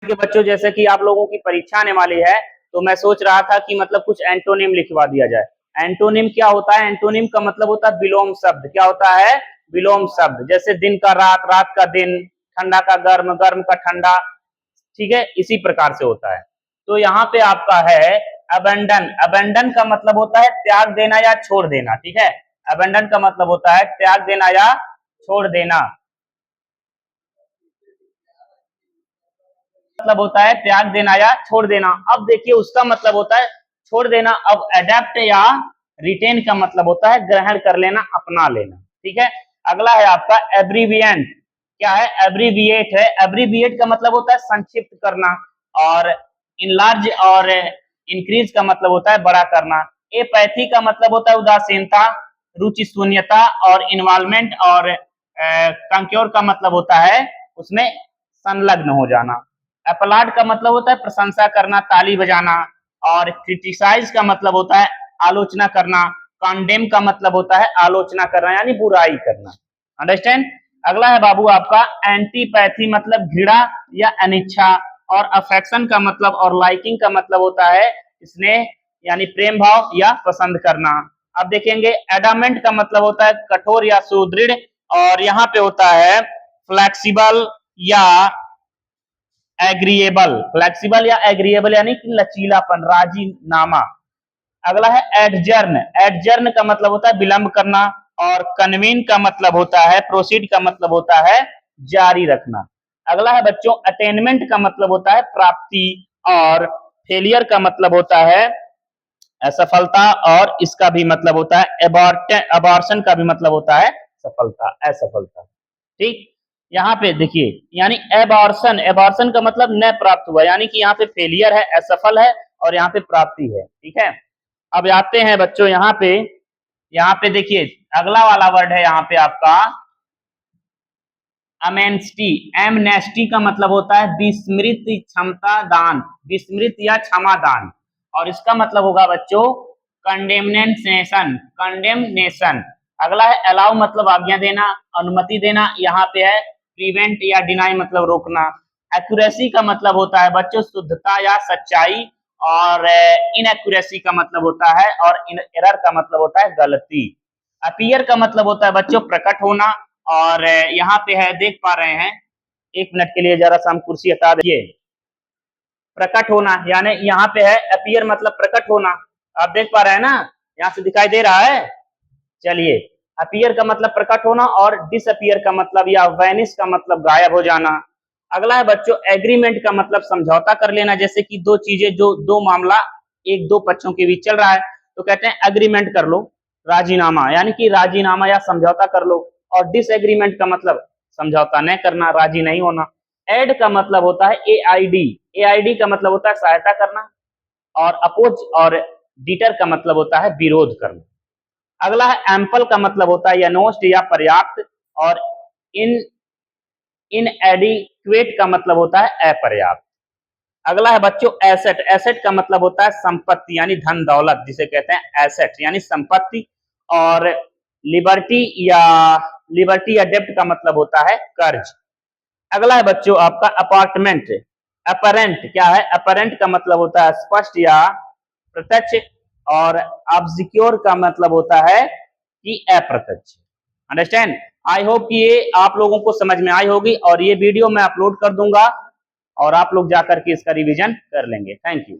के बच्चों, जैसे कि आप लोगों की परीक्षा आने वाली है, तो मैं सोच रहा था कि मतलब कुछ एंटोनिम लिखवा दिया जाए। एंटोनिम क्या होता है? एंटोनिम का मतलब होता है विलोम शब्द। क्या होता है? विलोम शब्द। जैसे दिन का रात, रात का दिन, ठंडा का गर्म, गर्म का ठंडा, ठीक है, इसी प्रकार से होता है। तो यहाँ पे आपका है अबेंडन। अबेंडन का मतलब होता है त्याग देना या छोड़ देना, ठीक है। अबेंडन का मतलब होता है त्याग देना या छोड़ देना, मतलब होता है त्याग देना या छोड़ देना। अब देखिए उसका मतलब होता है छोड़ देना। अब अडेप्ट या रिटेन का मतलब होता है ग्रहण कर लेना, अपना लेना, ठीक है। अगला है आपका एब्रीविएंट। क्या है? एब्रीविएट है। एब्रीविएट का मतलब होता है संक्षिप्त करना, और इनलार्ज और इंक्रीज का मतलब होता है बड़ा करना। एपैथी का मतलब होता है उदासीनता, रुचि शून्यता और इन्वॉल्वमेंट, और कंक्योर का मतलब होता है उसमें संलग्न हो जाना। अपलाड का मतलब होता है प्रशंसा करना, ताली बजाना, और क्रिटिसाइज का मतलब होता है आलोचना करना। कंडेम का मतलब होता है आलोचना करना यानी बुराई करना। अंडरस्टैंड? अगला है बाबू आपका एंटीपैथी, मतलब घृणा या अनिच्छा, और अफेक्शन का मतलब और लाइकिंग का मतलब होता है स्नेह यानी प्रेम भाव या पसंद करना। अब देखेंगे एडामेंट का मतलब होता है कठोर या सुदृढ़, और यहाँ पे होता है फ्लेक्सिबल या एग्रीएबल। फ्लेक्सिबल या एग्रीएबल यानी कि लचीलापन, राजीनामा। अगला है एडजर्न। एडजर्न का मतलब होता है विलंब करना, और कन्वीन का मतलब होता है, प्रोसीड का मतलब होता है जारी रखना। अगला है बच्चों अटेनमेंट का मतलब होता है प्राप्ति, और फेलियर का मतलब होता है असफलता, और इसका भी मतलब होता है अबॉर्शन का भी मतलब होता है सफलता, असफलता, ठीक। यहाँ पे देखिए यानी एबॉर्शन, एबॉर्शन का मतलब न प्राप्त हुआ, यानी कि यहाँ पे फेलियर है, असफल है, और यहाँ पे प्राप्ति है, ठीक है। अब आते हैं बच्चों यहाँ पे देखिए अगला वाला वर्ड है यहाँ पे आपका अमेंस्टी। एमनेस्टी का मतलब होता है विस्मृत क्षमता दान, विस्मृत या क्षमा दान, और इसका मतलब होगा बच्चों कंडेमनेशन, कंडेमनेशन। अगला है अलाउ, मतलब आज्ञा देना, अनुमति देना। यहाँ पे है प्रिवेंट या डिनाई, मतलब रोकना। एक्यूरेसी का मतलब होता है बच्चों शुद्धता या सच्चाई, और इनएक्यूरेसी का मतलब होता है, और एरर का मतलब होता है गलती। अपीयर का मतलब होता है बच्चों प्रकट होना, और यहाँ पे है देख पा रहे हैं, एक मिनट के लिए जरा सा हम कुर्सी हटा दीजिए। प्रकट होना यानी यहाँ पे है अपीयर मतलब प्रकट होना, आप देख पा रहे हैं ना, यहाँ से दिखाई दे रहा है। चलिए, अपीयर का मतलब प्रकट होना, और डिसअपीयर का मतलब या वैनिश का मतलब गायब हो जाना। अगला है बच्चों एग्रीमेंट का मतलब समझौता कर लेना, जैसे कि दो चीजें, जो दो मामला एक दो पक्षों के बीच चल रहा है, तो कहते हैं एग्रीमेंट कर लो, राजीनामा, यानी कि राजीनामा या समझौता कर लो। और डिसएग्रीमेंट का मतलब समझौता न करना, राजी नहीं होना। एड का मतलब होता है एआईडी, एआईडी का मतलब होता है सहायता करना, और अपोज और डिटर का मतलब होता है विरोध करना। अगला है एम्पल का मतलब होता है यनोस्ट या पर्याप्त, और इन इनएडिक्वेट का मतलब होता है अपर्याप्त। अगला है बच्चों एसेट। एसेट का मतलब होता है संपत्ति यानी धन दौलत, जिसे कहते हैं एसेट यानी संपत्ति। और लिबर्टी या डेब्ट का मतलब होता है कर्ज। अगला है बच्चों आपका अपार्टमेंट। अपरेंट क्या है? अपरेंट का मतलब होता है स्पष्ट या प्रत्यक्ष, और ऑब्सक्योर का मतलब होता है कि अप्रत्यक्ष। अंडरस्टैंड? आई होप कि ये आप लोगों को समझ में आई होगी, और ये वीडियो मैं अपलोड कर दूंगा, और आप लोग जाकर के इसका रिवीजन कर लेंगे। Thank you.